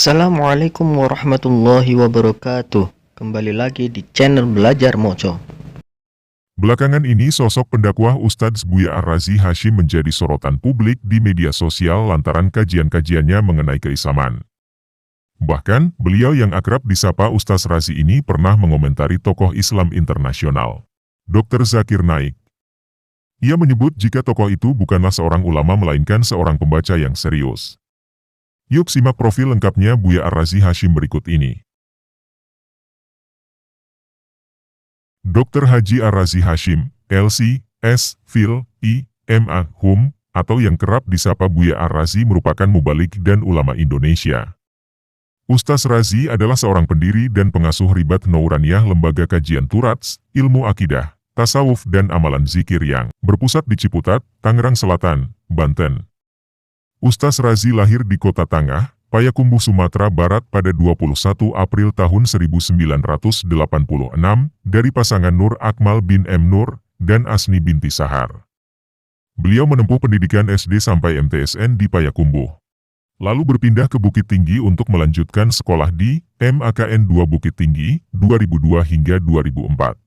Assalamualaikum warahmatullahi wabarakatuh. Kembali lagi di channel Belajar Moco. Belakangan ini sosok pendakwah Ustadz Buya Ar-Razi Hashim menjadi sorotan publik di media sosial lantaran kajian-kajiannya mengenai keislaman. Bahkan, beliau yang akrab disapa Ustadz Razi ini pernah mengomentari tokoh Islam internasional, Dr. Zakir Naik. Ia menyebut jika tokoh itu bukanlah seorang ulama melainkan seorang pembaca yang serius. Yuk simak profil lengkapnya Buya Ar-Razi Hashim berikut ini. Dr. Haji Ar-Razi Hashim, LC, S, Phil, I, MA, Hum, atau yang kerap disapa Buya Ar-Razi merupakan mubalik dan ulama Indonesia. Ustaz Razi adalah seorang pendiri dan pengasuh Ribat Nouraniyah Lembaga Kajian Turats, Ilmu Akidah, Tasawuf dan Amalan Zikir yang berpusat di Ciputat, Tangerang Selatan, Banten. Ustaz Razi lahir di Kota Tangah, Payakumbuh, Sumatera Barat pada 21 April tahun 1986 dari pasangan Nur Akmal bin M. Nur dan Asni binti Sahar. Beliau menempuh pendidikan SD sampai MTSN di Payakumbuh. Lalu berpindah ke Bukit Tinggi untuk melanjutkan sekolah di MAKN 2 Bukit Tinggi 2002 hingga 2004.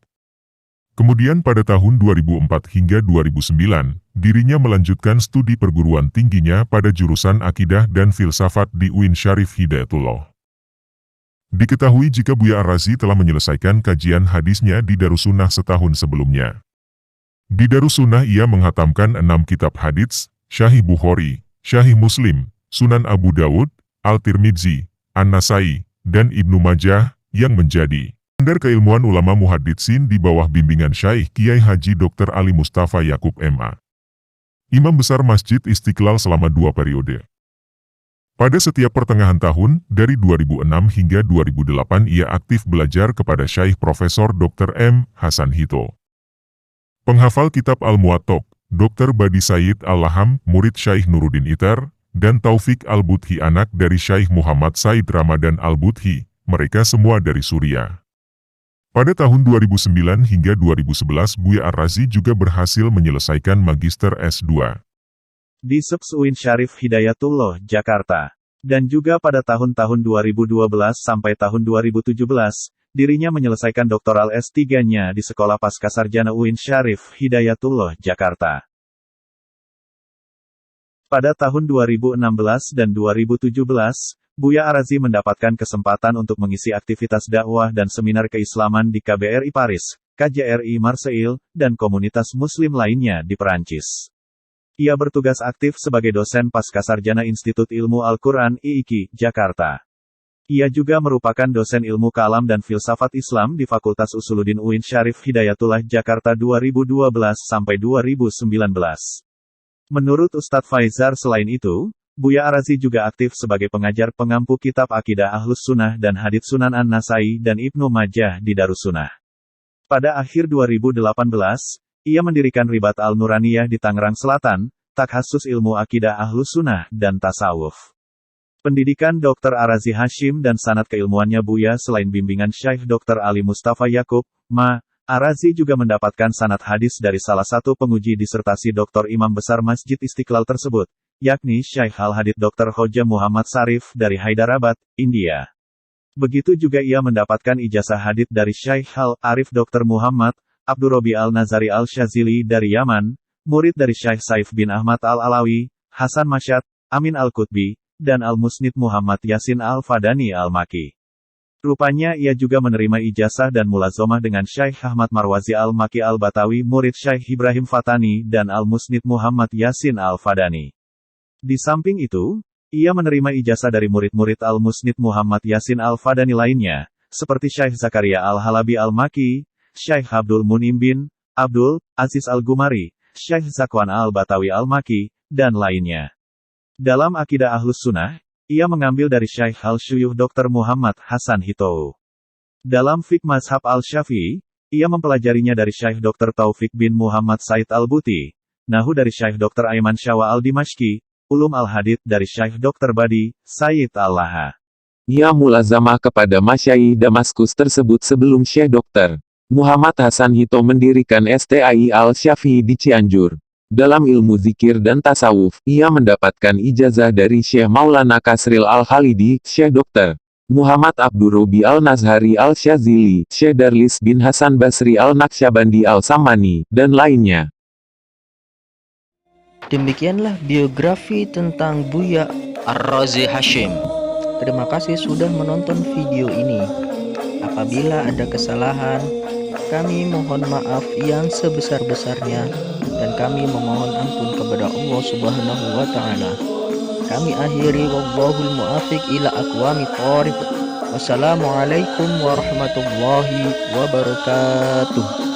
Kemudian pada tahun 2004 hingga 2009, dirinya melanjutkan studi perguruan tingginya pada jurusan Akidah dan Filsafat di UIN Syarif Hidayatullah. Diketahui jika Buya Ar-Razi telah menyelesaikan kajian hadisnya di Darussunnah setahun sebelumnya. Di Darussunnah ia menghatamkan 6 kitab hadits, Sahih Bukhari, Sahih Muslim, Sunan Abu Dawud, Al-Tirmidzi, An-Nasai, dan Ibnu Majah yang menjadi standar keilmuan ulama muhaditsin di bawah bimbingan Syaikh Kiai Haji Dr. Ali Mustafa Yakub MA. Imam Besar Masjid Istiqlal selama 2 periode. Pada setiap pertengahan tahun, dari 2006 hingga 2008 ia aktif belajar kepada Syaikh Profesor Dr. M. Hasan Hito. Penghafal kitab Al-Muwattaq, Dr. Badi Sayyid Al-Laham, murid Syaikh Nuruddin Itar, dan Taufik Al-Budhi anak dari Syaikh Muhammad Said Ramadan Al-Budhi, mereka semua dari Suriah. Pada tahun 2009 hingga 2011 Buya Ar-Razi juga berhasil menyelesaikan Magister S2 di SEPS UIN Syarif Hidayatullah, Jakarta. Dan juga pada tahun-tahun 2012 sampai tahun 2017, dirinya menyelesaikan doktoral S3-nya di Sekolah Pascasarjana UIN Syarif Hidayatullah, Jakarta. Pada tahun 2016 dan 2017, Buya Ar-Razi mendapatkan kesempatan untuk mengisi aktivitas dakwah dan seminar keislaman di KBRI Paris, KJRI Marseille, dan komunitas muslim lainnya di Perancis. Ia bertugas aktif sebagai dosen Pascasarjana Institut Ilmu Al-Quran IIKI, Jakarta. Ia juga merupakan dosen ilmu kalam dan filsafat Islam di Fakultas Usuluddin UIN Syarif Hidayatullah, Jakarta 2012 sampai 2019. Menurut Ustadz Faizar selain itu, Buya Ar-Razi juga aktif sebagai pengajar pengampu kitab Akidah Ahlus Sunnah dan Hadits Sunan An-Nasai dan Ibnu Majah di Darussunnah. Pada akhir 2018, ia mendirikan Ribat Al-Nuraniyah di Tangerang Selatan, takhasus ilmu Akidah Ahlus Sunnah dan Tasawuf. Pendidikan Dr. Ar-Razi Hashim dan sanad keilmuannya Buya selain bimbingan Syaikh Dr. Ali Mustafa Yakub, Ma. Ar-Razi juga mendapatkan sanad hadis dari salah satu penguji disertasi Dr. Imam Besar Masjid Istiqlal tersebut, yakni Syaikh Al-Hadith Dr. Hoja Muhammad Sarif dari Hyderabad, India. Begitu juga ia mendapatkan ijazah hadits dari Syaikh Al-Arif Dr. Muhammad Abdurrobi Al-Nazari Al-Syazili dari Yaman, murid dari Syaikh Saif bin Ahmad Al-Alawi, Hasan Masyad, Amin Al-Qutbi, dan Al-Musnid Muhammad Yasin Al-Fadani Al-Maki. Rupanya ia juga menerima ijazah dan mulazomah dengan Syaikh Ahmad Marwazi Al-Maki Al-Batawi, murid Syaikh Ibrahim Fatani dan Al-Musnid Muhammad Yasin Al-Fadani. Di samping itu, ia menerima ijazah dari murid-murid Al-Musnid Muhammad Yasin Al-Fadani lainnya, seperti Syaikh Zakaria Al-Halabi Al-Maki, Syaikh Abdul Munim bin Abdul Aziz Al-Gumari, Syaikh Zakwan Al-Batawi Al-Maki, dan lainnya. Dalam Akidah Ahlus Sunnah, ia mengambil dari Syaikh Al-Syuyuh Dr. Muhammad Hasan Hito. Dalam Fiqh Mazhab Al-Syafi'i, ia mempelajarinya dari Syaikh Dr. Taufik bin Muhammad Said Al-Buti, Nahu dari Syaikh Dr. Aiman Syawa Al-Dimashqi, Ulum Al-Hadith dari Syaikh Dr. Badi Said Al-Laha. Ia mulazamah kepada Masyayikh Damaskus tersebut sebelum Syekh Dr. Muhammad Hasan Hito mendirikan STAI Al-Syafi'i di Cianjur. Dalam ilmu zikir dan tasawuf, ia mendapatkan ijazah dari Syekh Maulana Kasril Al-Khalidi, Syekh Dr. Muhammad Abdur Robi Al-Nazhari Al-Syazili, Syekh Darlis bin Hasan Basri Al-Naqsyabandi Al-Samani, dan lainnya. Demikianlah biografi tentang Buya Ar-Razi Hasyim. Terima kasih sudah menonton video ini. Apabila ada kesalahan, kami mohon maaf yang sebesar-besarnya dan kami memohon ampun kepada Allah Subhanahu wa taala. Kami akhiri wallahul muwaffiq ila aqwamit thoriq. Wassalamualaikum warahmatullahi wabarakatuh.